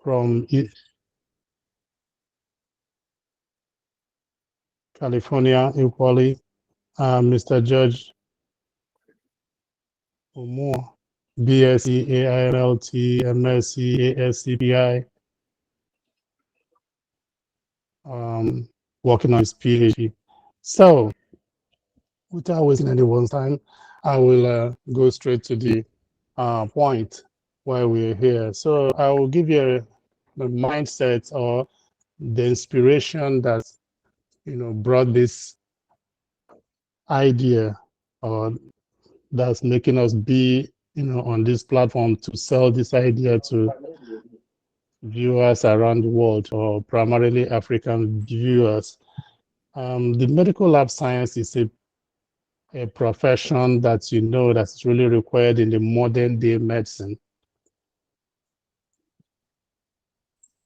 from California, equally, Mr. George Omoa, BSc, AIMLT, MSc, ASCPi, working on his PhD. So, without wasting anyone's time, I will go straight to the point why we're here. So, I will give you the mindset or the inspiration that brought this idea, or that's making us be on this platform to sell this idea to viewers around the world, or primarily African viewers. The medical lab science is a profession that that's really required in the modern day medicine,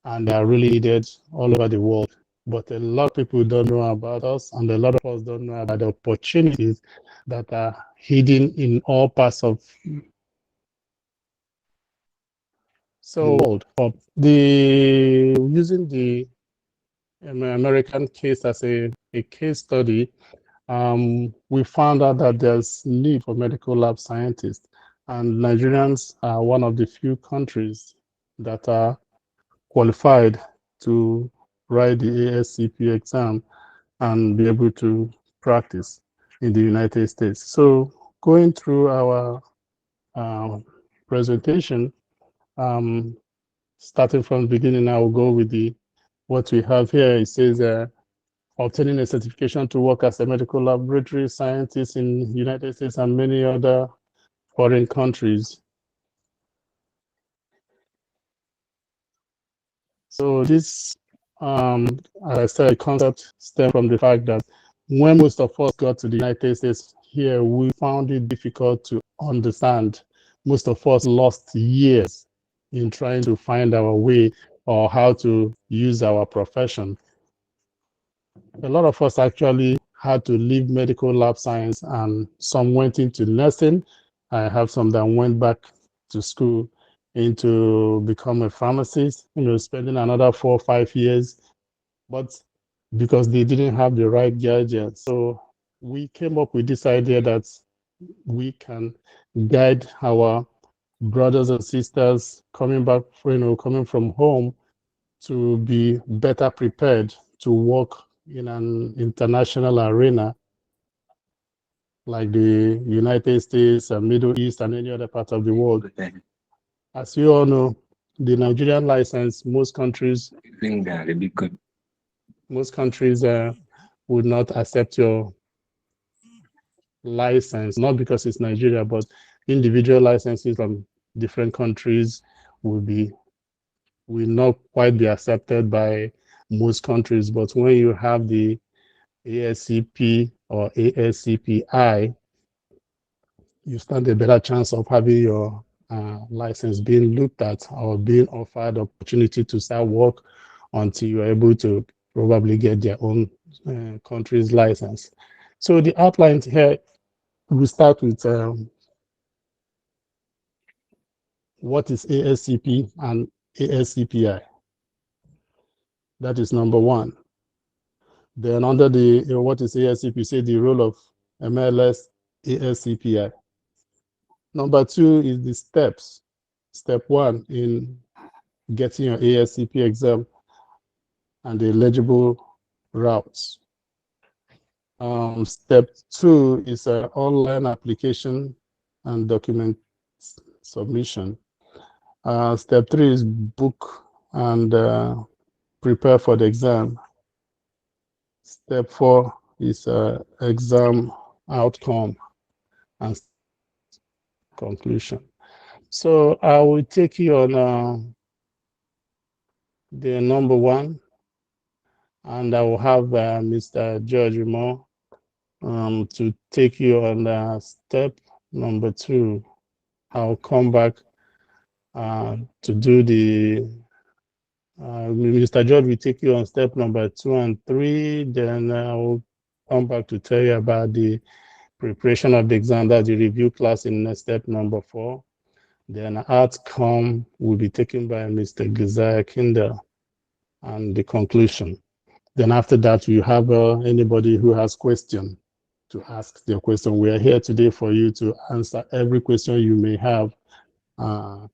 and they are really needed all over the world. But a lot of people don't know about us, and a lot of us don't know about the opportunities that are hidden in all parts of the world. Using the American case as a case study, we found out that there's need for medical lab scientists, and Nigerians are one of the few countries that are qualified to write the ASCP exam and be able to practice in the United States. So going through our presentation, starting from the beginning, I will go with what we have here. It says obtaining a certification to work as a medical laboratory scientist in the United States and many other foreign countries. So this, as I said, the concept stems from the fact that when most of us got to the United States here, we found it difficult to understand. Most of us lost years in trying to find our way or how to use our profession. A lot of us actually had to leave medical lab science, and some went into nursing. I have some that went back to school into become a pharmacist, spending another 4 or 5 years, but because they didn't have the right guidance. So we came up with this idea that we can guide our brothers and sisters coming back, coming from home, to be better prepared to work in an international arena like the United States and Middle East and any other part of the world. As you all know, the Nigerian license, most countries would not accept your license, not because it's Nigeria, but individual licenses from different countries will not quite be accepted by most countries. But when you have the ASCP or ASCPi, you stand a better chance of having your license being looked at or being offered opportunity to start work until you're able to probably get their own country's license. So the outline here, we start with what is ASCP and ASCPi. That is number one. Then under the what is ASCP, say the role of MLS ASCPi. Number two is the steps. Step one in getting your ASCP exam and the eligible routes. Step two is an online application and document submission. Step three is book and prepare for the exam. Step four is exam outcome and conclusion. So I will take you on the number one, and I will have Mr. George Moore to take you on step number two. I'll come back to do the Mr. George will take you on step number 2 and 3. Then I will come back to tell you about the preparation of the exam, that's the review class in step number 4. Then outcome will be taken by Mr. Gazaya Kinder, and the conclusion. Then after that, we have anybody who has question to ask their question. We are here today for you to answer every question you may have to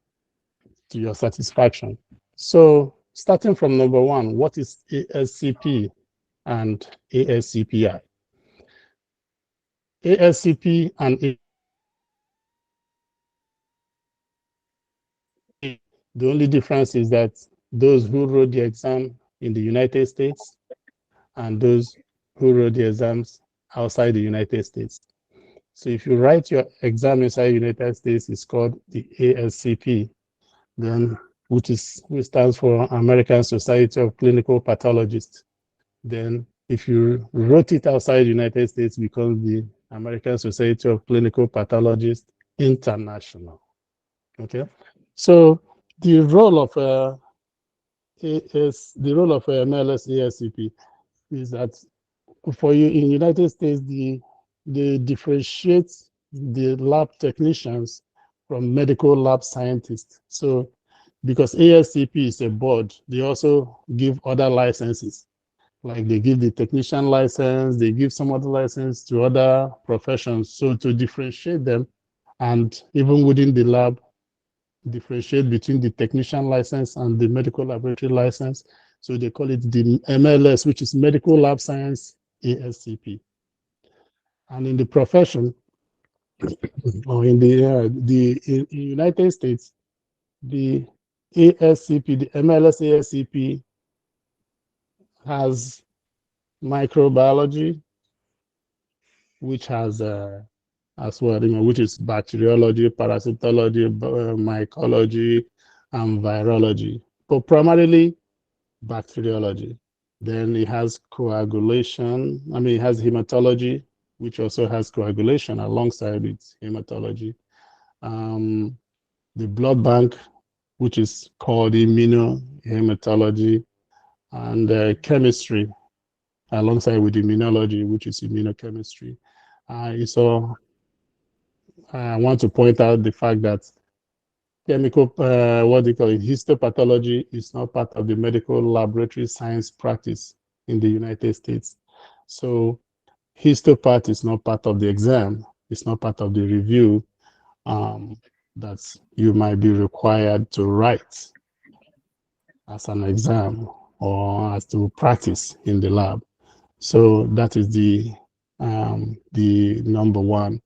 your satisfaction. So starting from number one, what is ASCP and ASCPi? ASCP and the only difference is that those who wrote the exam in the United States and those who wrote the exams outside the United States. So if you write your exam inside the United States, it's called the ASCP, then which stands for American Society of Clinical Pathologists. Then if you wrote it outside the United States, it becomes the American Society of Clinical Pathologists International. Okay, so the role of MLS ASCP is that for you in the United States, they differentiate the lab technicians from medical lab scientists. So because ASCP is a board, they also give other licenses. Like they give the technician license, they give some other license to other professions. So to differentiate them, and even within the lab, differentiate between the technician license and the medical laboratory license. So they call it the MLS, which is Medical Lab Science ASCP. And in the profession, or in the United States, the ASCP, the MLS ASCP has microbiology, which has as well, which is bacteriology, parasitology, mycology, and virology, but primarily bacteriology. Then it has coagulation. It has hematology, which also has coagulation alongside its hematology. The blood bank, which is called immunohematology, and chemistry, alongside with immunology, which is immunochemistry. So I want to point out the fact that chemical, what do you call it, histopathology is not part of the medical laboratory science practice in the United States. So histopart is not part of the exam. It's not part of the review that you might be required to write as an exam or as to practice in the lab. So that is the number one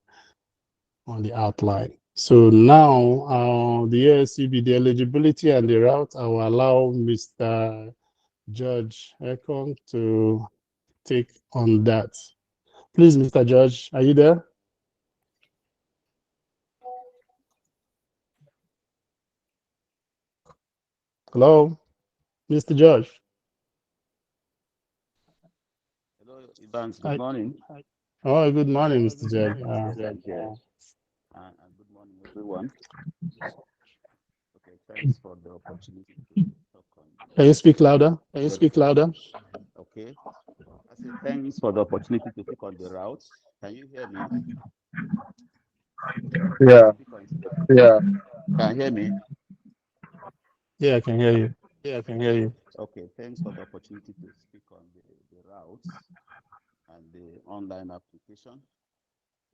on the outline. So now the ASCP, the eligibility and the route, I will allow Mr. Judge Ekong to take on that. Please, Mr. Judge, are you there? Hello, Mr. Judge. Hello, Evans. Good morning. Oh, good morning, Mr. Judge. And good morning, everyone. Okay, thanks for the opportunity to talk on. Can you speak louder? Can you speak louder? Okay. I say thanks for the opportunity to speak on the routes. Can you hear me? Yeah. Yeah. Can you hear me? Yeah, I can hear you. Yeah, I can hear you. Okay, thanks for the opportunity to speak on the routes and the online application.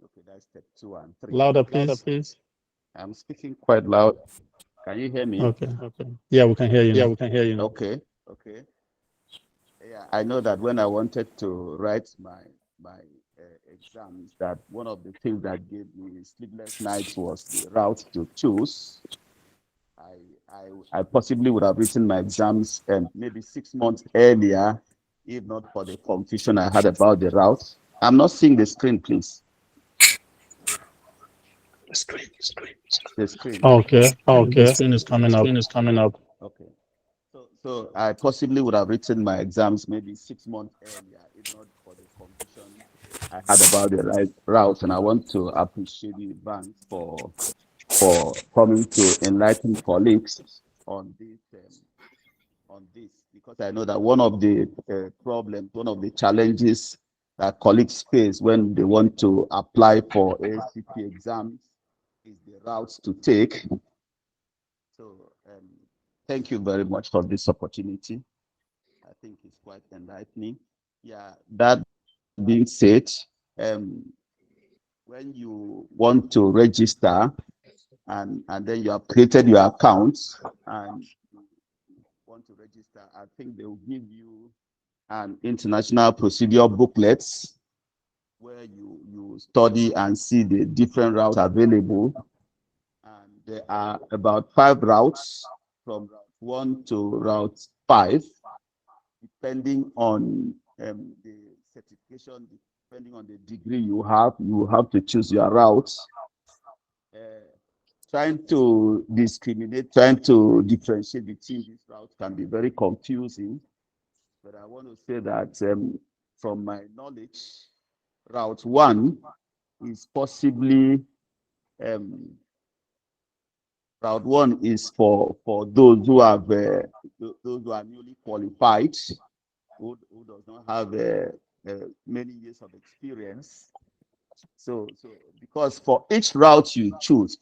Okay, that's step 2 and 3. Louder, please. I'm speaking quite loud. Can you hear me? Okay. Yeah, we can hear you now. Okay. Yeah, I know that when I wanted to write my exams, that one of the things that gave me sleepless nights was the route to choose. I possibly would have written my exams and maybe 6 months earlier, if not for the confusion I had about the route. I'm not seeing the screen, please. The screen. Okay. The screen is coming up. Okay. So I possibly would have written my exams maybe 6 months earlier, if not for the confusion I had about the right route. And I want to appreciate the bank for coming to enlighten colleagues on this because I know that one of the problems, one of the challenges that colleagues face when they want to apply for ASCP exams is the routes to take. So thank you very much for this opportunity. I think it's quite enlightening. Yeah, that being said, um, when you want to register and then you have created your account and you want to register, I think they will give you an international procedure booklets where you study and see the different routes available. And there are about 5 routes from route 1 to route 5, depending on the certification, depending on the degree you have to choose your route. Uh, Trying to discriminate, trying to differentiate between these routes can be very confusing. But I want to say that from my knowledge, route 1 is possibly um, route 1 is for those who have those who are newly qualified, who does not have many years of experience. So because for each route you choose,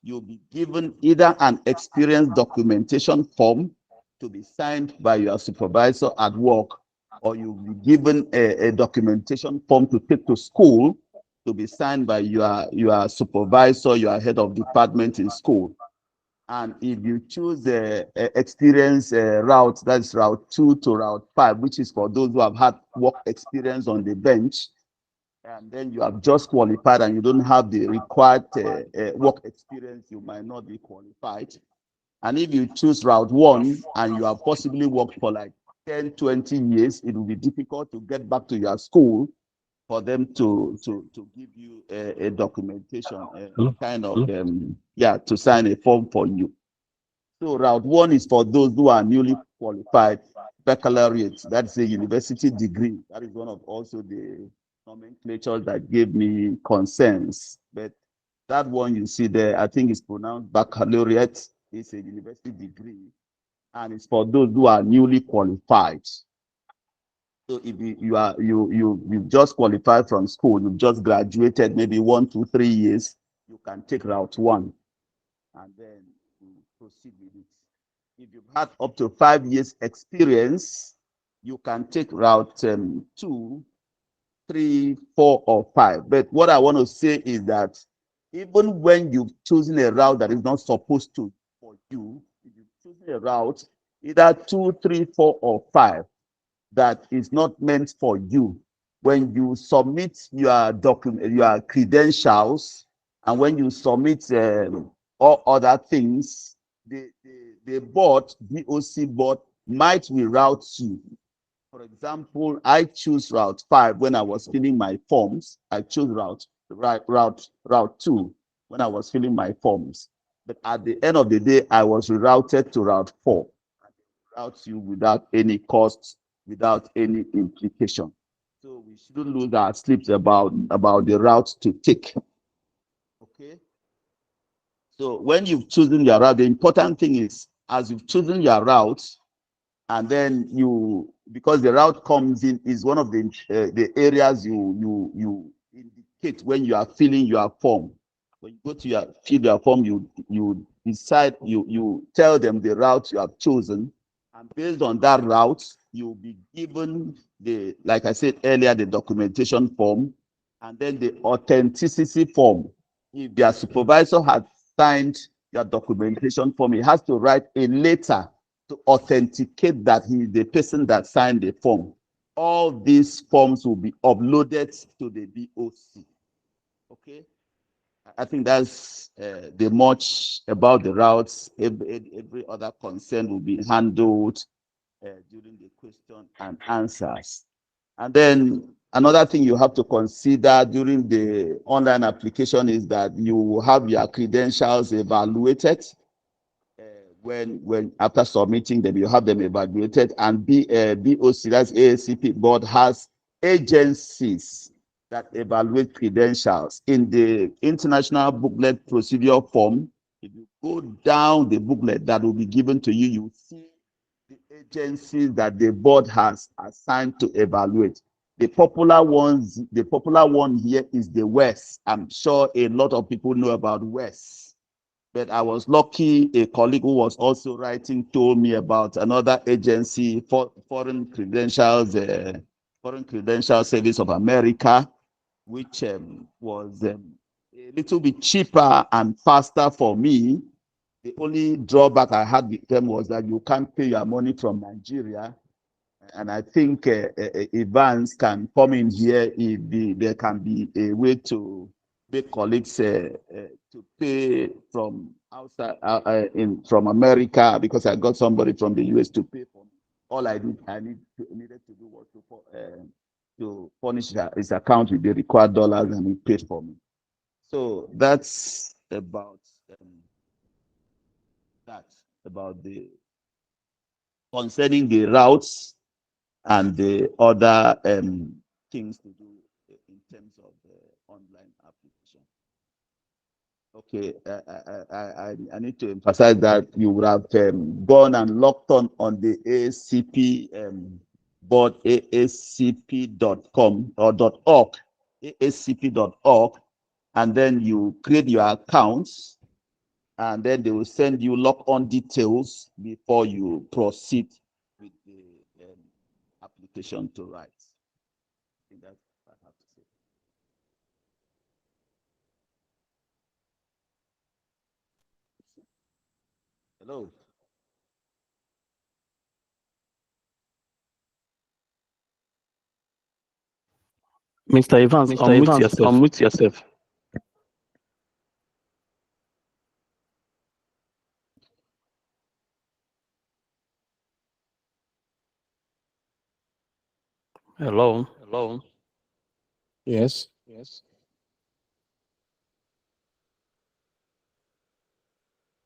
you'll be given either an experience documentation form to be signed by your supervisor at work, or you'll be given a documentation form to take to school to be signed by your supervisor, your head of department in school. And if you choose the experience route, that's route 2 to route 5, which is for those who have had work experience on the bench, and then you have just qualified and you don't have the required work experience, you might not be qualified. And if you choose route 1 and you have possibly worked for like 10, 20 years, it will be difficult to get back to your school for them to give you a documentation, kind of, yeah, to sign a form for you. So route 1 is for those who are newly qualified, baccalaureate, that's a university degree. That is one of also the nomenclatures that gave me concerns. But that one you see there, I think it's pronounced baccalaureate. It's a university degree, and it's for those who are newly qualified. So if you've just qualified from school, you've just graduated maybe 1, 2, 3 years, you can take route 1 and then proceed with it. If you've had up to 5 years experience, you can take route 2, 3, 4, or 5. But what I want to say is that even when you've chosen a route that is not supposed to for you, if you've chosen a route, either 2, 3, 4, or 5, that is not meant for you, when you submit your document, your credentials, and when you submit all other things, the board, BOC board, might reroute you. For example, I choose route 5 when I was filling my forms. I chose route 2 when I was filling my forms. But at the end of the day, I was rerouted to route 4. Route you without any cost, without any implication. So we shouldn't lose our sleeps about the route to take. Okay. So when you've chosen your route, the important thing is, as you've chosen your route, and then because the route comes in is one of the areas you indicate when you are filling your form. When you go to fill your form, you decide, you tell them the route you have chosen, and based on that route, you'll be given like I said earlier, the documentation form, and then the authenticity form. If your supervisor has signed your documentation form, he has to write a letter to authenticate that he is the person that signed the form. All these forms will be uploaded to the BOC. Okay, I think that's the much about the routes. Every other concern will be handled during the question and answers. And then another thing you have to consider during the online application is that you have your credentials evaluated. When after submitting them, you have them evaluated, and BOC, that's ASCP board, has agencies that evaluate credentials. In the international booklet procedure form, if you go down the booklet that will be given to you, you see the agencies that the board has assigned to evaluate. The popular one here is the WES. I'm sure a lot of people know about WES. But I was lucky, a colleague who was also writing told me about another agency for Foreign Credential Service of America, which was a little bit cheaper and faster for me. The only drawback I had with them was that you can't pay your money from Nigeria. And I think Evans can come in here if there can be a way to make colleagues to pay from outside from America, because I got somebody from the US to pay for me. All needed to do was to furnish his account with the required dollars, and he paid for me. So that's about that about the concerning the routes and the other things to do in terms of the online application. Okay, I need to emphasize that you would have gone and logged on the ASCP board, ascp.com or .org, ascp.org, and then you create your accounts, and then they will send you log-on details before you proceed with the application to write. I think that's what I have to say. Hello. Mr. Evans, unmute yourself. Unmute yourself. Hello. Hello. Yes. Yes.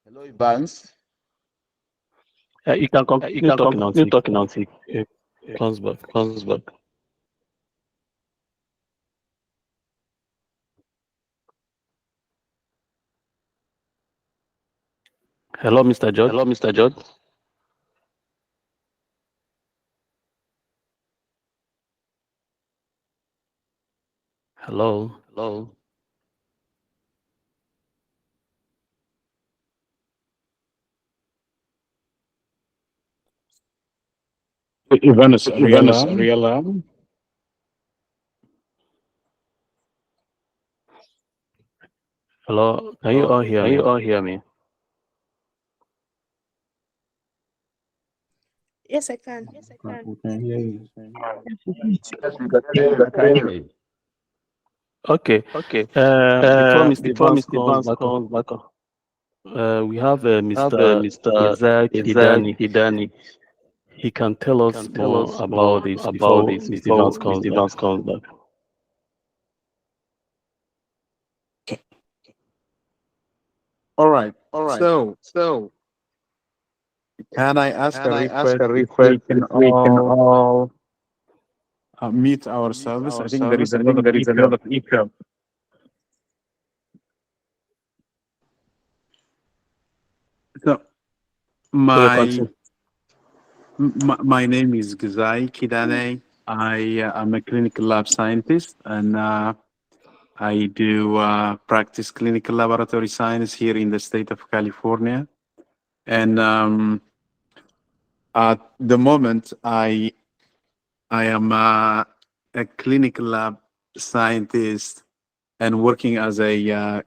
Hello, Evans. You can You continue can talking continue until talking until it comes back. comes back. Hello, Mr. George. Hello, Mr. George. Hello. Hello. Evans, Evans, Ariella. Hello. Can you Hello. all hear Can me? you all hear me? Yes, I can. we can hear you. Okay. Okay. Before Mr. Before Evans Mr. comes Evans back, comes back, we have have Mr. Mr. Isaac Isaac Idani. Idani. He can tell us Can tell more us about more this about before this Mr. Evans before comes Mr. back. Evans comes back. All right. All right. So, So, can I ask can a I ask request a if we request can if we can all all mute mute ourselves? I our think there is service? a I lot think of there is a lot echo. of echo. So, Okay, my continue. my name is Gzai Kidane. I am a clinical lab scientist, and I do practice clinical laboratory science here in the state of California. And at the moment, I am a clinical lab scientist and working as a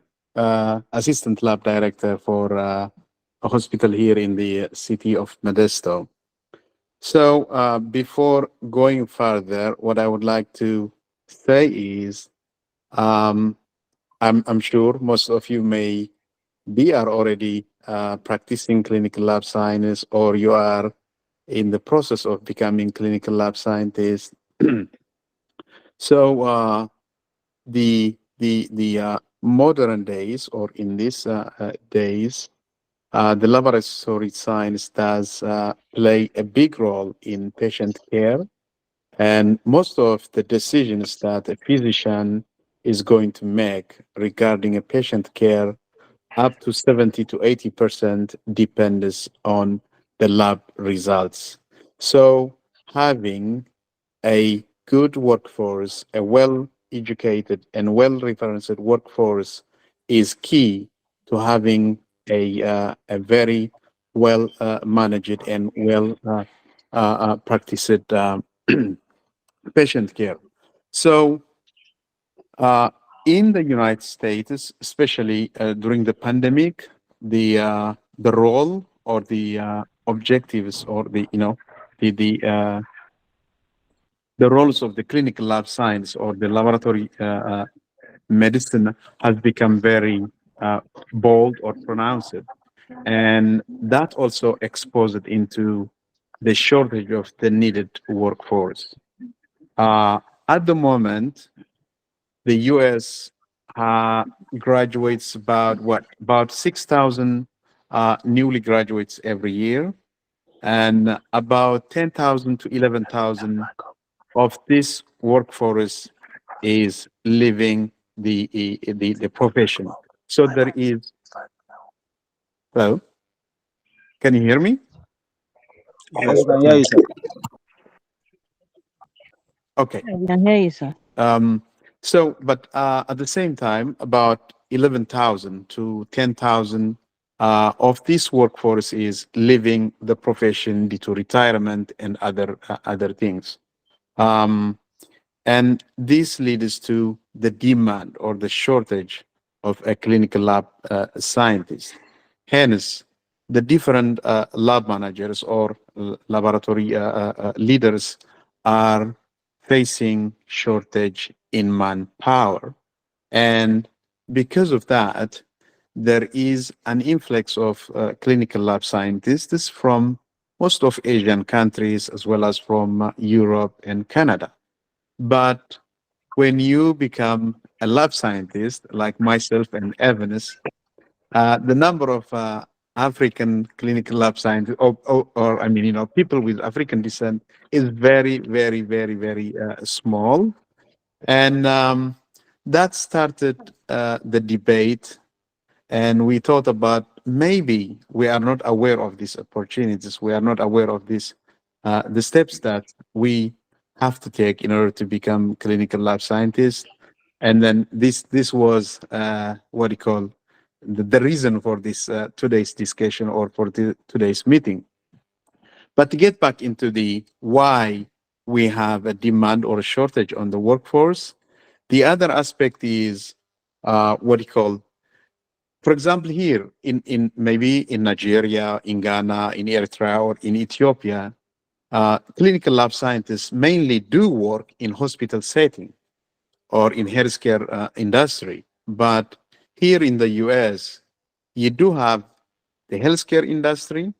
assistant lab director for a hospital here in the city of Modesto. So before going further, what I would like to say is, I'm sure most of you may be are already practicing clinical lab science, or you are in the process of becoming clinical lab scientist. So the modern days, or in these days, the laboratory science does play a big role in patient care, and most of the decisions that a physician is going to make regarding a patient care, up to 70 to 80% depends on the lab results. So having a good workforce, a well-educated and well-referenced workforce is key to having a very well managed and well practiced patient care. So in the United States, especially during the pandemic, the role or the objectives or the the roles of the clinical lab science or the laboratory medicine has become very bold or pronounced, and that also exposed into the shortage of the needed workforce. At the moment, the U.S. Graduates about 6,000 newly graduates every year, and about 10,000 to 11,000 of this workforce is leaving the profession. So there is. Hello, can you hear me? Yes, we can hear you, sir. Okay. I can hear you, sir. So, but at the same time, about 11,000 to 10,000 of this workforce is leaving the profession due to retirement and other things. And this leads to the demand or the shortage of a clinical lab scientist. Hence, the different lab managers or laboratory leaders are facing shortage in manpower. And because of that, there is an influx of clinical lab scientists from most of Asian countries as well as from Europe and Canada. But when you become a lab scientist, like myself and Evans, the number of African clinical lab scientists, or I mean, people with African descent is very, very, very, very small. And that started the debate. And we thought about maybe we are not aware of these opportunities. We are not aware of this, the steps that we have to take in order to become clinical lab scientists. And then this was what you call the reason for this today's discussion or for today's meeting. But to get back into the why we have a demand or a shortage on the workforce, the other aspect is what you call, for example, here in maybe in Nigeria, in Ghana, in Eritrea, or in Ethiopia, clinical lab scientists mainly do work in hospital setting or in healthcare industry. But here in the US, you do have the healthcare industry.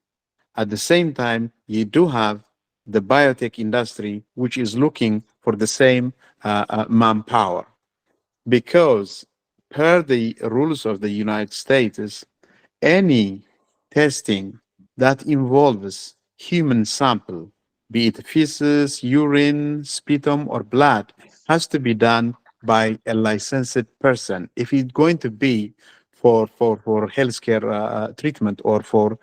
At the same time, you do have the biotech industry, which is looking for the same manpower. Because per the rules of the United States, any testing that involves human sample, be it feces, urine, sputum, or blood, has to be done by a licensed person. If it's going to be for healthcare treatment or for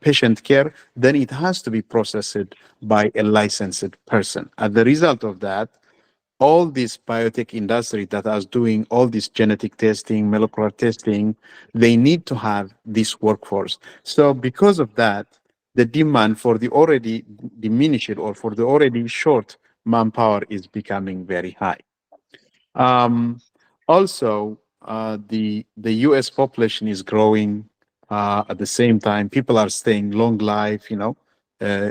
patient care, then it has to be processed by a licensed person. As the result of that, all this biotech industry that is doing all this genetic testing, molecular testing, they need to have this workforce. So because of that, the demand for the already diminished or for the already short manpower is becoming very high. Also, the U.S. population is growing. At the same time, people are staying long life. The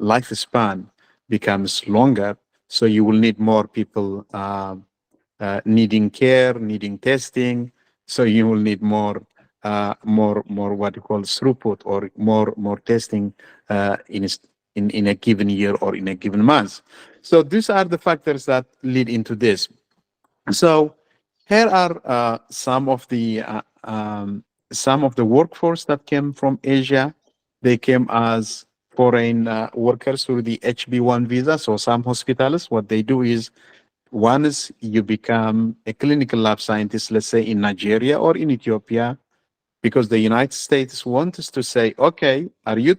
lifespan becomes longer. So you will need more people needing care, needing testing. So you will need more what you call throughput or more testing in a given year or in a given month. So these are the factors that lead into this. So here are some of the workforce that came from Asia. They came as foreign workers through the HB1 visa. So some hospitals, what they do is, once you become a clinical lab scientist, let's say in Nigeria or in Ethiopia, because the United States wants us to say, okay, do you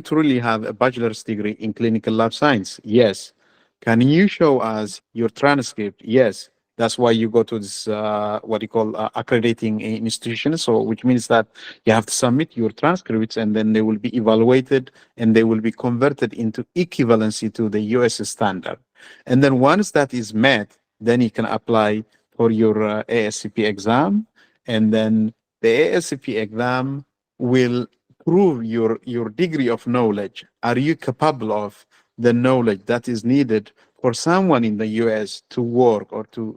truly have a bachelor's degree in clinical lab science? Yes. Can you show us your transcript? Yes. That's why you go to this what you call accrediting institution. So which means that you have to submit your transcripts, and then they will be evaluated, and they will be converted into equivalency to the US standard. And then once that is met, then you can apply for your ASCP exam, and then the ASCP exam will prove your degree of knowledge. Are you capable of the knowledge that is needed for someone in the US to work or to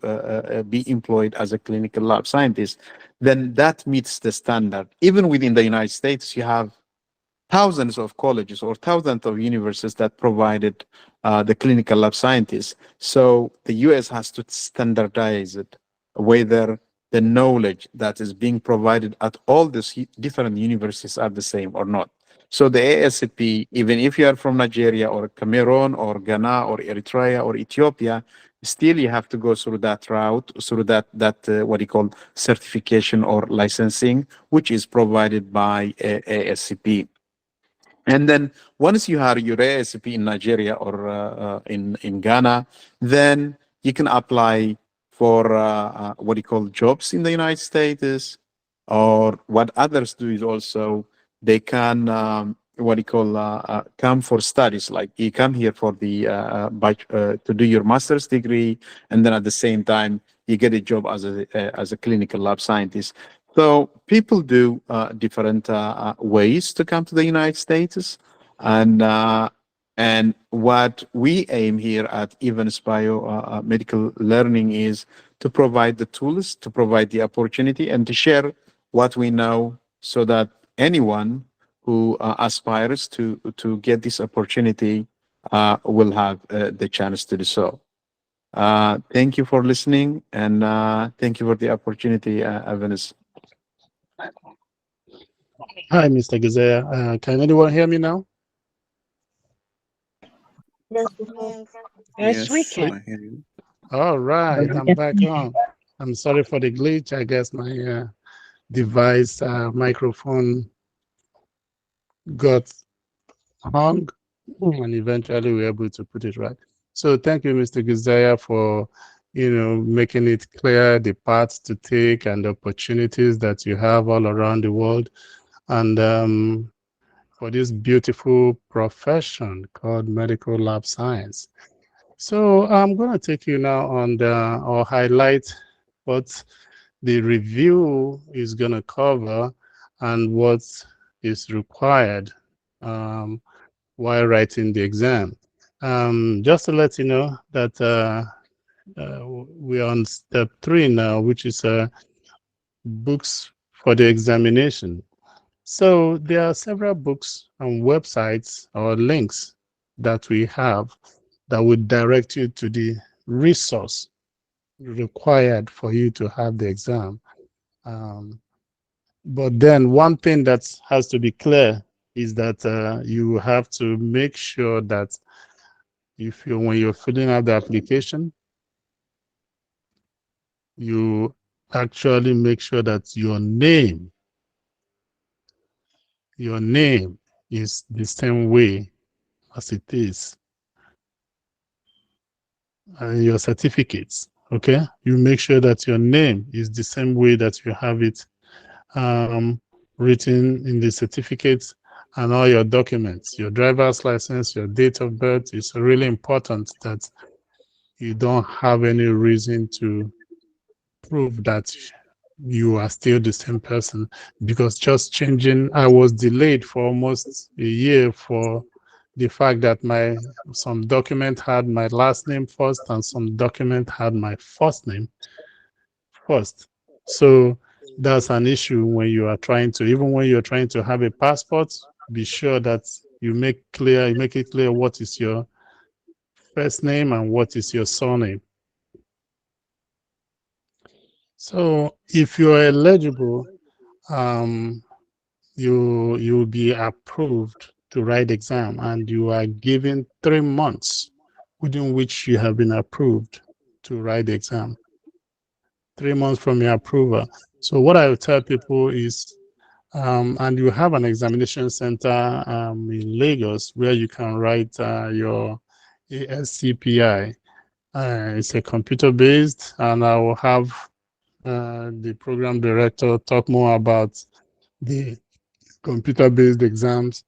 be employed as a clinical lab scientist? Then that meets the standard. Even within the United States, you have thousands of colleges or thousands of universities that provided the clinical lab scientists. So the US has to standardize it, whether the knowledge that is being provided at all these different universities are the same or not. So the ASCP, even if you are from Nigeria or Cameroon or Ghana or Eritrea or Ethiopia, still you have to go through that route, through that what you call certification or licensing, which is provided by ASCP. And then once you have your ASCP in Nigeria or in Ghana, then you can apply for what you call jobs in the United States. Or what others do is also they can what you call come for studies. Like you come here for the to do your master's degree, and then at the same time you get a job as a clinical lab scientist. So people do different ways to come to the United States, and what we aim here at EvansBiomedical Learning is to provide the tools, to provide the opportunity, and to share what we know, so that anyone who aspires to get this opportunity will have the chance to do so. Thank you for listening, and thank you for the opportunity, Evans. Hi, Mr. Gizea. Can anyone hear me now? Yes, we can. I hear you. All right, I'm back on. I'm sorry for the glitch. I guess my device microphone got hung, and eventually we were able to put it right. So thank you, Mr. Gizaya, for making it clear the paths to take and the opportunities that you have all around the world, and for this beautiful profession called medical lab science. So I'm going to take you now on or highlight what the review is going to cover and what is required while writing the exam. Just to let you know that we're on step 3 now, which is books for the examination. So there are several books and websites or links that we have that would direct you to the resource required for you to have the exam. But then one thing that has to be clear is that you have to make sure that when you're filling out the application, you actually make sure that your name is the same way as it is, and your certificates, okay? You make sure that your name is the same way that you have it written in the certificates, and all your documents, your driver's license, your date of birth. It's really important that you don't have any reason to prove that you are still the same person, because just changing, I was delayed for almost a year for the fact that some document had my last name first and some document had my first name first. So that's an issue when you are trying to, even when you're trying to have a passport, be sure that you make it clear what is your first name and what is your surname. So if you're eligible, you'll be approved to write the exam, and you are given 3 months within which you have been approved to write the exam. 3 months from your approval. So what I will tell people is, and you have an examination center in Lagos where you can write your ASCPi. It's a computer-based, and I will have the program director talk more about the computer-based exams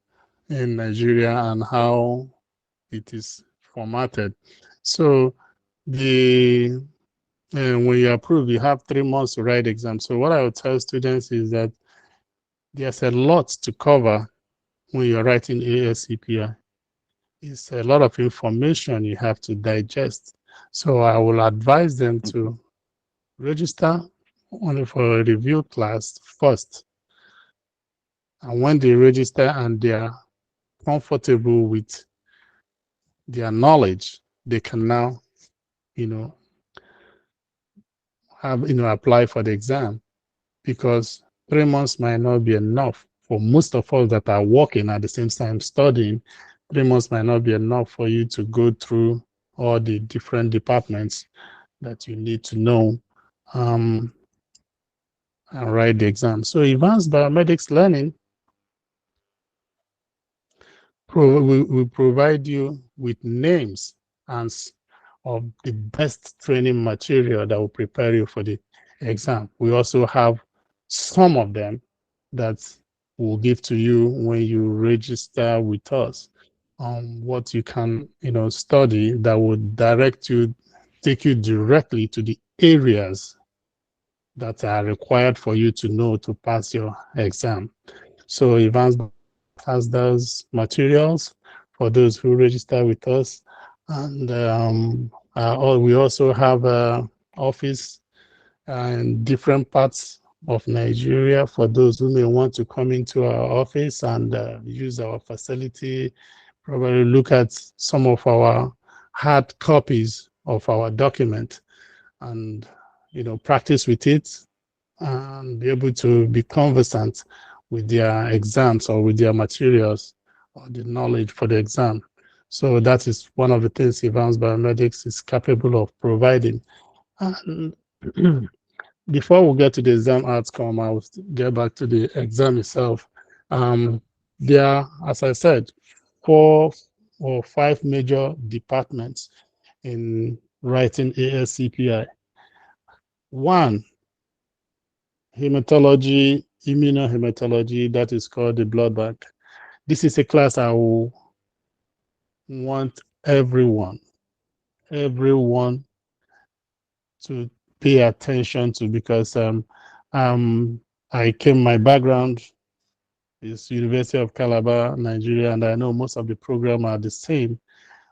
in Nigeria and how it is formatted. So when you approve, you have 3 months to write exam. So what I would tell students is that there's a lot to cover when you're writing ASCPi. It's a lot of information you have to digest. So I will advise them to register only for a review class first. And when they register and they are comfortable with their knowledge, they can now, apply for the exam, because 3 months might not be enough for most of us that are working at the same time studying. 3 months might not be enough for you to go through all the different departments that you need to know and write the exam. So EvansBiomedics Learning will provide you with names and of the best training material that will prepare you for the exam. We also have some of them that we'll give to you when you register with us on what you can, study that would take you directly to the areas that are required for you to know to pass your exam. So Evans has those materials for those who register with us. And we also have an office in different parts of Nigeria for those who may want to come into our office and use our facility, probably look at some of our hard copies of our document and, practice with it and be able to be conversant with their exams or with their materials or the knowledge for the exam. So that is one of the things EvansBiomedics is capable of providing. And before we get to the exam outcome, I will get back to the exam itself. There are, as I said, 4 or 5 major departments in writing ASCPi. 1, hematology, immunohematology, that is called the blood bank. This is a class I will want everyone to pay attention to, because my background is University of Calabar, Nigeria, and I know most of the programs are the same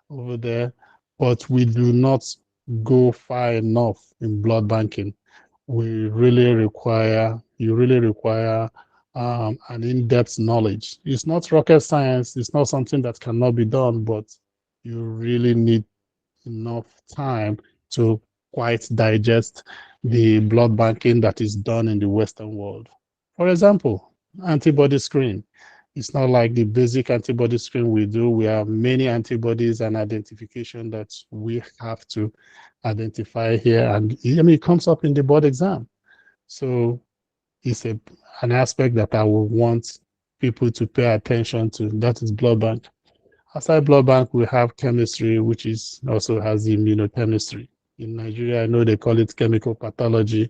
over there, but we do not go far enough in blood banking. You really require an in-depth knowledge. It's not rocket science. It's not something that cannot be done, but you really need enough time to quite digest the blood banking that is done in the Western world. For example, antibody screen. It's not like the basic antibody screen we do. We have many antibodies and identification that we have to identify here. And it comes up in the board exam. So it's an aspect that I would want people to pay attention to. That is blood bank. Aside blood bank, we have chemistry, which also has the immunochemistry. In Nigeria, I know they call it chemical pathology.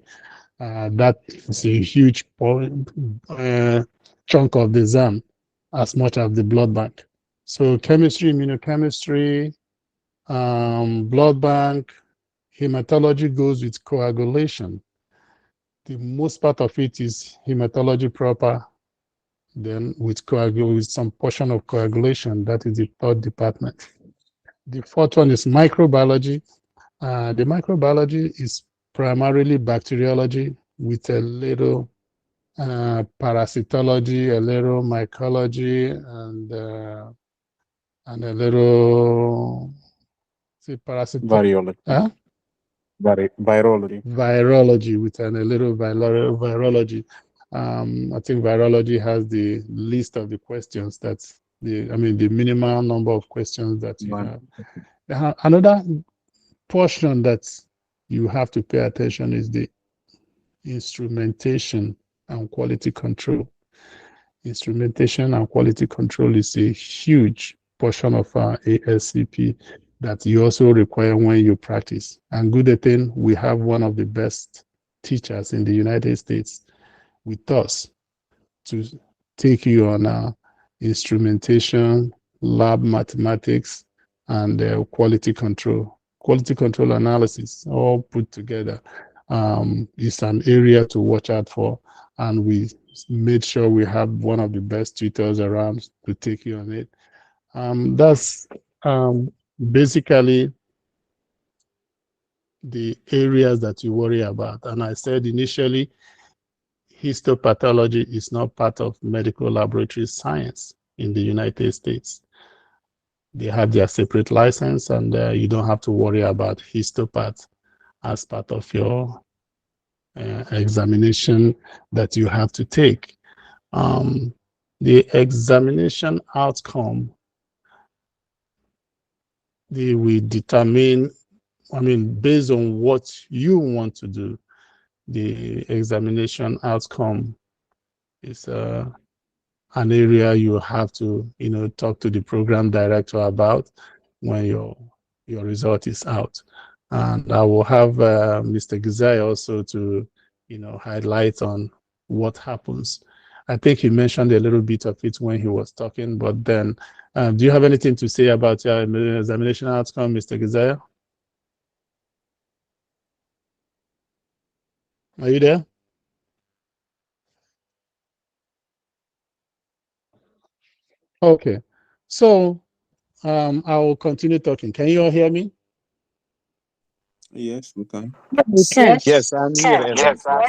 That is a huge chunk of the exam, as much as the blood bank. So chemistry, immunochemistry, blood bank, hematology goes with coagulation. The most part of it is hematology proper, then with some portion of coagulation. That is the 3rd department. The 4th one is microbiology. The microbiology is primarily bacteriology with a little parasitology, a little mycology, and a little Virology. Huh? Virology. Virology with a little virology. I think virology has the list of the questions the minimal number of questions that you have. Another portion that you have to pay attention is the instrumentation and quality control. Instrumentation and quality control is a huge portion of our ASCP that you also require when you practice. And good thing, we have one of the best teachers in the United States with us to take you on instrumentation, lab mathematics, and quality control. Quality control analysis, all put together, is an area to watch out for. And we made sure we have one of the best tutors around to take you on it. That's basically the areas that you worry about. And I said initially, histopathology is not part of medical laboratory science in the United States. They have their separate license, and you don't have to worry about histopath as part of your examination that you have to take. The examination outcome, they will determine, based on what you want to do, the examination outcome is an area you have to, talk to the program director about when your result is out. And I will have Mr. Gizai also to, highlight on what happens. I think he mentioned a little bit of it when he was talking, but then, do you have anything to say about your examination outcome, Mr. Gizai? Are you there? Okay. So I will continue talking. Can you all hear me? Yes, we can. We can. Yes, I'm here, Evans. All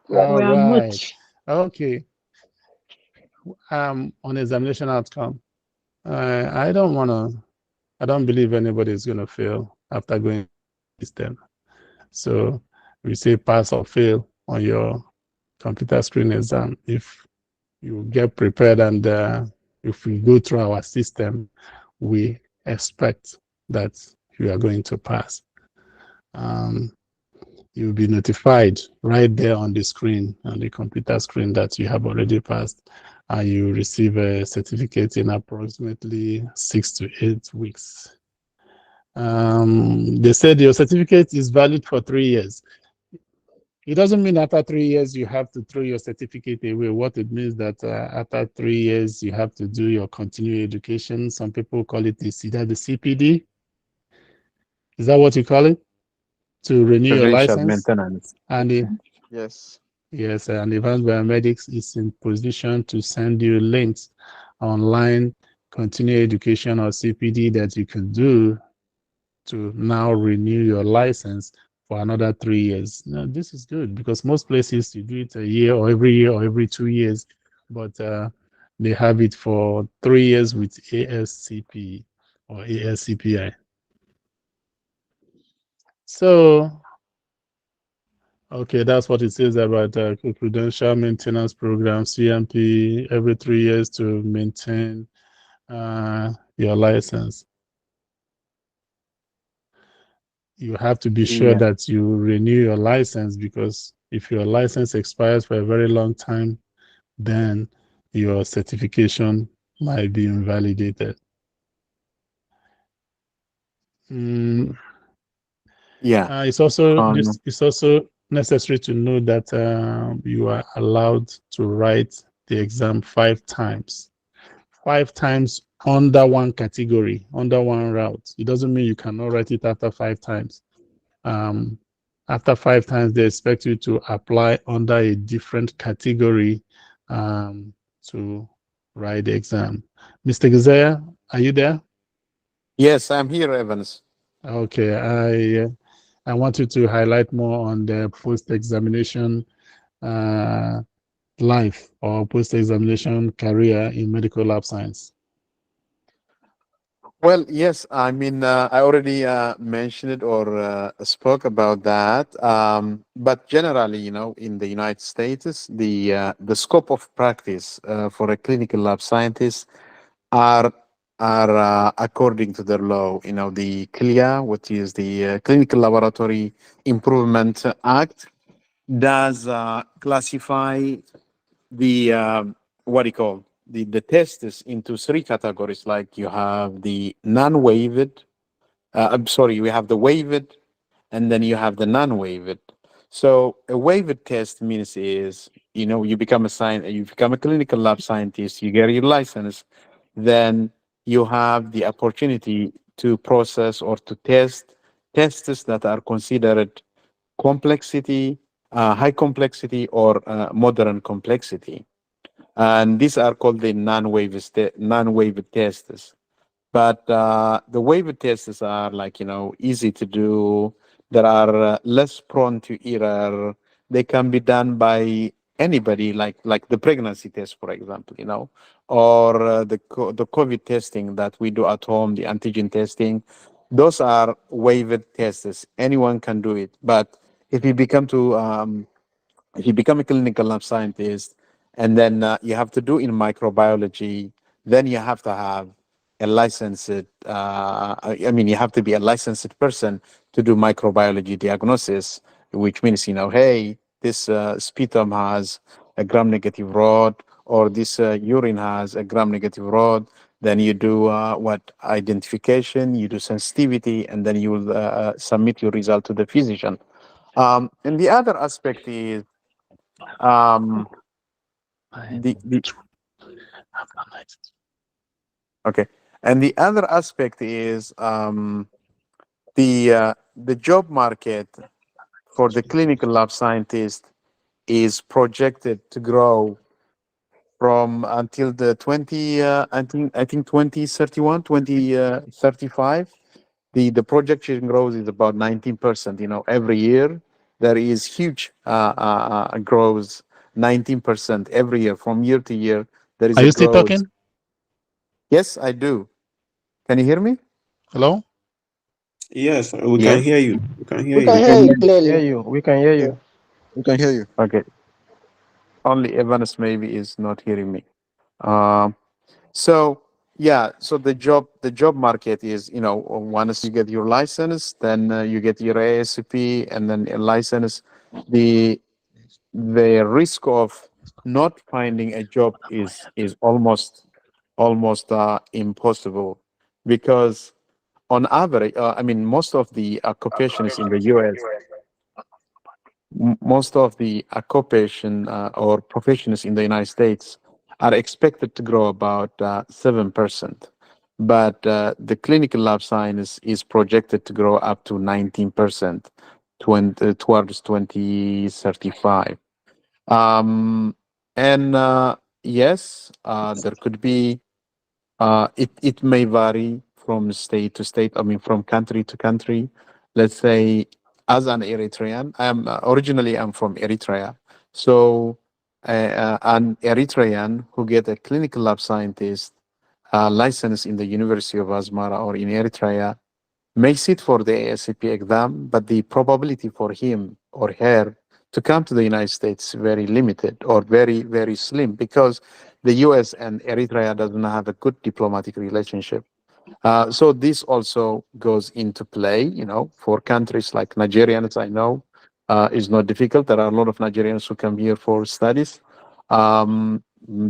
We are right. much. Okay. On examination outcome, I don't believe anybody is going to fail after going this system. So we say pass or fail on your computer screen exam. If you get prepared and if we go through our system, we expect that you are going to pass. You'll be notified right there on the screen, on the computer screen, that you have already passed, and you receive a certificate in approximately 6 to 8 weeks. They said your certificate is valid for 3 years. It doesn't mean after 3 years you have to throw your certificate away. What it means that after 3 years you have to do your continuing education. Some people call it either the CPD. Is that what you call it? To renew your Provincial license. maintenance. And Yes. yes, and EvansBiomedics is in position to send you links online, continuing education or CPD that you can do to now renew your license for another 3 years. Now, this is good because most places you do it a year or every 2 years, but they have it for 3 years with ASCP or ASCPi. So, okay, that's what it says about credential maintenance program, CMP, every 3 years to maintain your license. You have to be sure that you renew your license, because if your license expires for a very long time, then your certification might be invalidated. It's also necessary to know that you are allowed to write the exam 5 times. 5 times under one category, under one route. It doesn't mean you cannot write it after 5 times. After 5 times, they expect you to apply under a different category to write the exam. Mr. Gazaya, are you there? Yes, I'm here, Evans. Okay, I want you to highlight more on the post-examination life or post-examination career in medical lab science. Well, yes, I mean, I already mentioned it or spoke about that. But generally, in the United States, the scope of practice for a clinical lab scientist are according to their law. The CLIA, which is the Clinical Laboratory Improvement Act, does classify the what do you call the tests into 3 categories. Like you have the non-waived I'm sorry, we have the waived, and then you have the non-waived. So a waived test means is, you become you become a clinical lab scientist, you get your license, then you have the opportunity to process or to test tests that are considered complexity, high complexity, or modern complexity. And these are called the non-waived tests. But the waiver tests are like, easy to do. There are less prone to error. They can be done by anybody, like the pregnancy test, for example, or the COVID testing that we do at home, the antigen testing. Those are waiver tests. Anyone can do it. But if you become to if you become a clinical lab scientist, and then you have to do in microbiology, then you have to have a licensed, you have to be a licensed person to do microbiology diagnosis, which means, hey, this sputum has a gram-negative rod, or this urine has a gram-negative rod. Then you do identification, you do sensitivity, and then you will submit your result to the physician. And the other aspect is the okay, and the other aspect is the job market for the clinical lab scientist is projected to grow from until the 2031, 2035. The projection growth is about 19%. Every year there is huge growth, 19% every year, from year to year. There is Are a you still growth. talking? Yes, I do. Can you hear me? Hello? Yes, we Yes. can hear you. We can hear We can you. hear you Hear clearly. you. We can hear you. We can hear you. Okay. Only Evans maybe is not hearing me. Um, so yeah, so the job market is, once you get your license, then you get your ASCP, and then a license. The risk of not finding a job is almost impossible, because on average, most of the occupations in the US, most of the occupation or professions in the United States are expected to grow about 7%. But the clinical lab science is projected to grow up to 19% towards 2035. And yes, there could be, it may vary from state to state, from country to country. Let's say, as an Eritrean, originally I'm from Eritrea. So an Eritrean who get a clinical lab scientist license in the University of Asmara or in Eritrea may sit for the ASCP exam, but the probability for him or her to come to the United States is very limited, or very, very slim, because the US and Eritrea doesn't have a good diplomatic relationship. So this also goes into play, for countries like Nigerians. I know is not difficult. There are a lot of Nigerians who come here for studies. The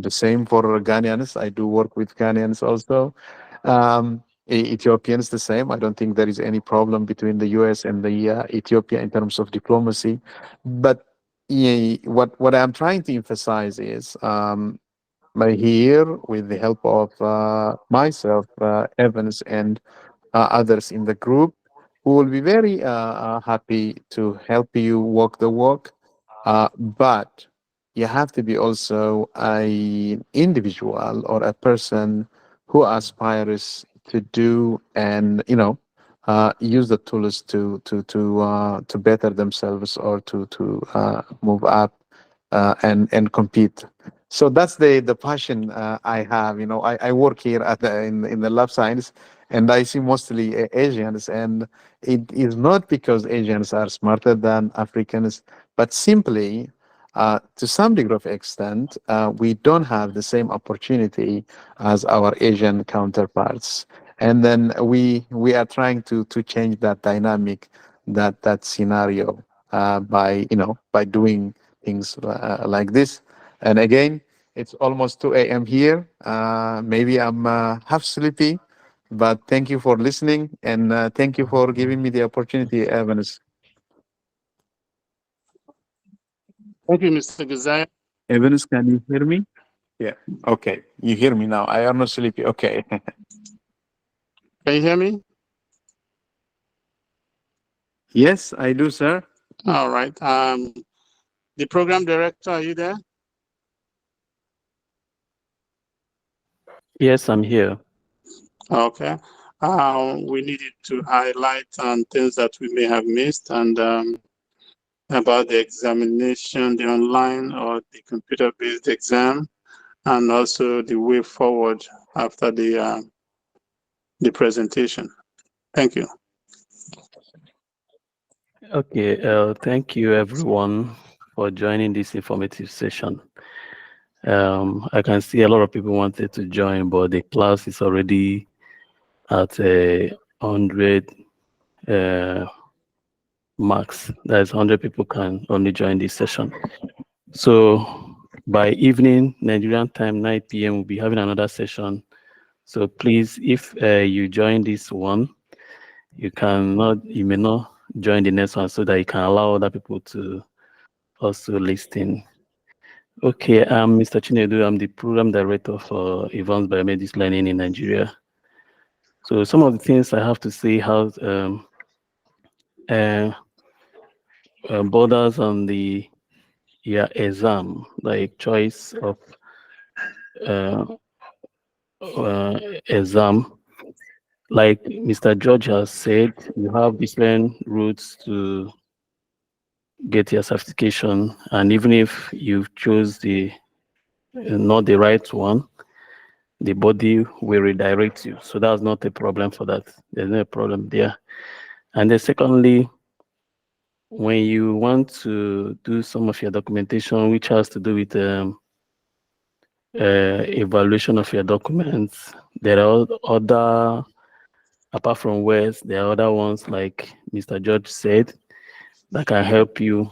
same for Ghanaians. I do work with Ghanaians also. Ethiopians the same. I don't think there is any problem between the US and the Ethiopia in terms of diplomacy. But what I'm trying to emphasize is, here, with the help of myself, Evans, and others in the group, who will be very happy to help you walk the walk. But you have to be also an individual or a person who aspires to do, and use the tools to better themselves, or to move up and compete. So that's the passion I have. I work here in the lab science, and I see mostly Asians, and it is not because Asians are smarter than Africans, but simply, to some degree of extent, we don't have the same opportunity as our Asian counterparts, and then we are trying to change that dynamic, that scenario, by doing things like this. And again, it's almost 2 a.m. here. Maybe I'm half sleepy, But thank you for listening, and thank you for giving me the opportunity, Evans. Thank you, Mr. Gazai. Evans, can you hear me? Yeah. Okay. You hear me now. I am not sleepy. Okay. Can you hear me? Yes, I do, sir. All right. The program director, are you there? Yes, I'm here. Okay. We needed to highlight things that we may have missed and about the examination, the online or the computer-based exam, and also the way forward after the presentation. Thank you. Okay, thank you everyone for joining this informative session. I can see a lot of people wanted to join, but the class is already at 100 marks. That's 100 people can only join this session. So by evening, Nigerian time, 9 p.m., we'll be having another session. So please, if you join this one, you may not join the next one so that you can allow other people to also listen. Okay, I'm Mr. Chinedu. I'm the program director for EvansBiomedics Learning in Nigeria. So some of the things I have to say how borders on the exam, like choice of exam. Like Mr. George has said, you have different routes to get your certification, and even if you chose the not the right one, the body will redirect you. So that's not a problem for that. There's no problem there. And then secondly, when you want to do some of your documentation, which has to do with evaluation of your documents, there are other, apart from words, there are other ones like Mr. George said, that can help you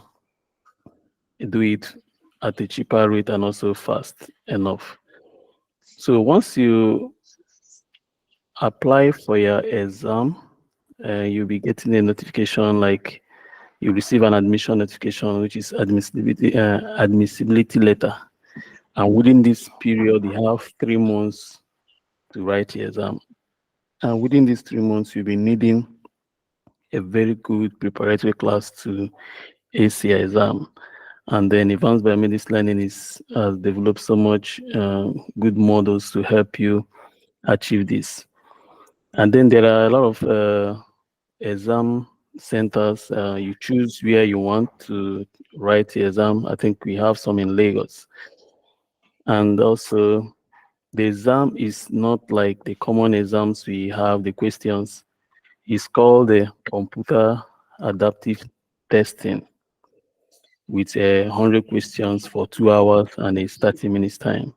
do it at a cheaper rate and also fast enough. So once you apply for your exam, you'll be getting a notification like you receive an admission notification, which is admissibility letter. And within this period, you have 3 months to write your exam. And within these 3 months, you'll be needing a very good preparatory class to ACI exam. And then EvansBiomedics Learning has developed so much good models to help you achieve this. And then there are a lot of exam centers. You choose where you want to write the exam. I think we have some in Lagos. And also, the exam is not like the common exams we have, the questions. It's called the computer adaptive testing with 100 questions for 2 hours and a 30 minutes time.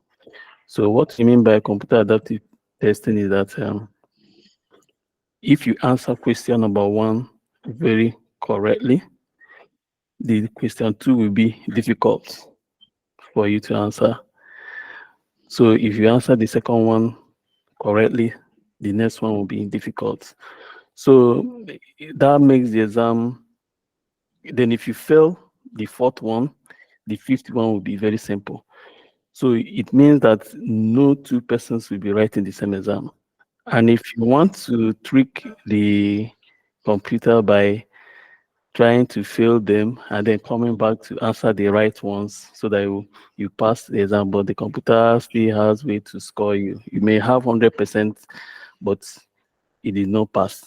So what we mean by computer adaptive testing is that if you answer question number 1 very correctly, the question 2 will be difficult for you to answer. So if you answer the second one correctly, the next one will be difficult. So that makes the exam, then if you fail the 4th one, the 5th one will be very simple. So it means that no 2 persons will be writing the same exam. And if you want to trick the computer by trying to fail them and then coming back to answer the right ones so that you pass the exam, but the computer still has way to score you. You may have 100%, but it did not pass.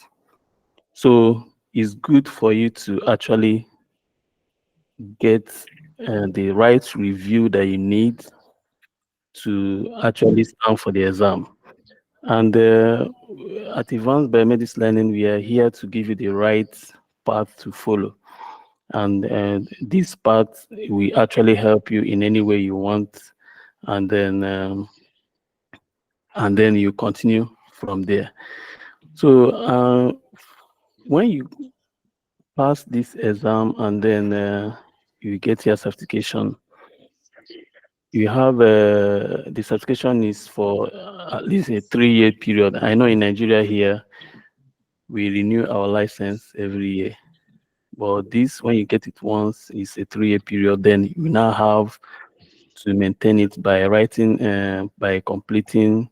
So it's good for you to actually get the right review that you need to actually stand for the exam. And at EvansBiomedics Learning, we are here to give you the right path to follow. And this path will actually help you in any way you want. And then you continue from there. So when you pass this exam and then you get your certification, you have the certification is for at least a 3-year period. I know in Nigeria here, we renew our license every year. But this, when you get it once, is a 3-year period. Then you now have to maintain it by writing, by completing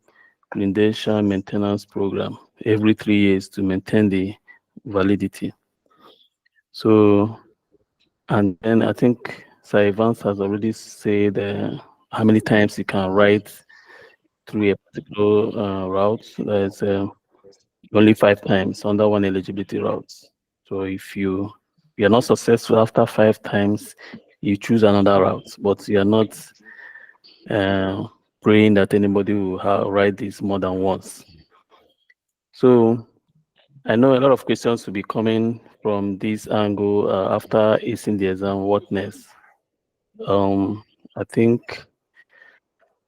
credential maintenance program every 3 years to maintain the validity. So, and then I think Sir Evans has already said how many times you can write through a particular route. There's only 5 times under one eligibility route. So if you are not successful after 5 times, you choose another route, but you are not praying that anybody will write this more than once. So I know a lot of questions will be coming from this angle after acing the exam. What next? I think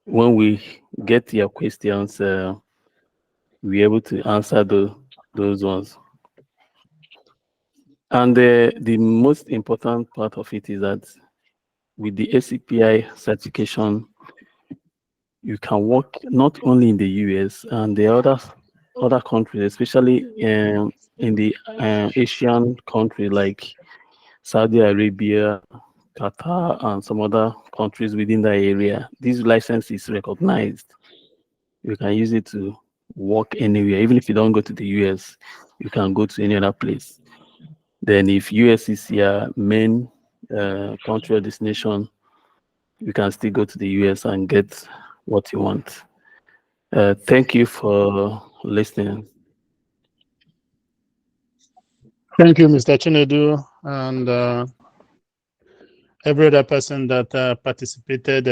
when we get your questions, we'll be able to answer those ones. And the most important part of it is that with the ASCPi certification, you can work not only in the US and the other countries, especially in the Asian countries like Saudi Arabia, Qatar, and some other countries within that area. This license is recognized. You can use it to work anywhere. Even if you don't go to the US, you can go to any other place. Then if US is your main country or destination, you can still go to the US and get what you want. Thank you for listening. Thank you, Mr. Chinedu, and every other person that participated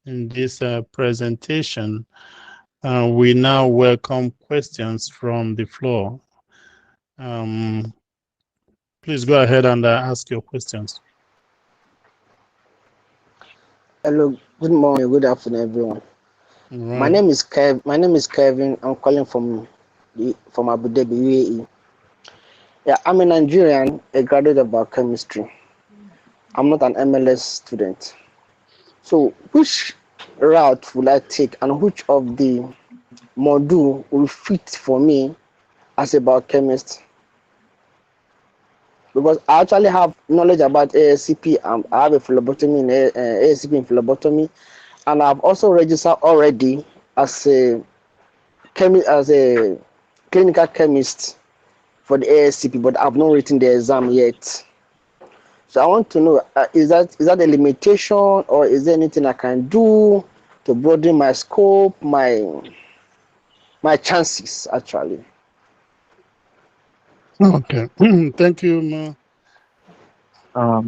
in this presentation. We now welcome questions from the floor. Please go ahead and ask your questions. Hello, good morning, good afternoon, everyone. Right. My name is Kevin. I'm calling from Abu Dhabi, UAE. Yeah, I'm a Nigerian, a graduate of biochemistry. I'm not an MLS student. So, which route will I take, and which of the module will fit for me as a biochemist? Because I actually have knowledge about ASCP. I have a phlebotomy in ASCP in phlebotomy, and I've also registered already as a clinical chemist for the ASCP, but I've not written the exam yet. So I want to know, is that a limitation, or is there anything I can do to broaden my scope, my chances actually? Okay. Thank you, Ma.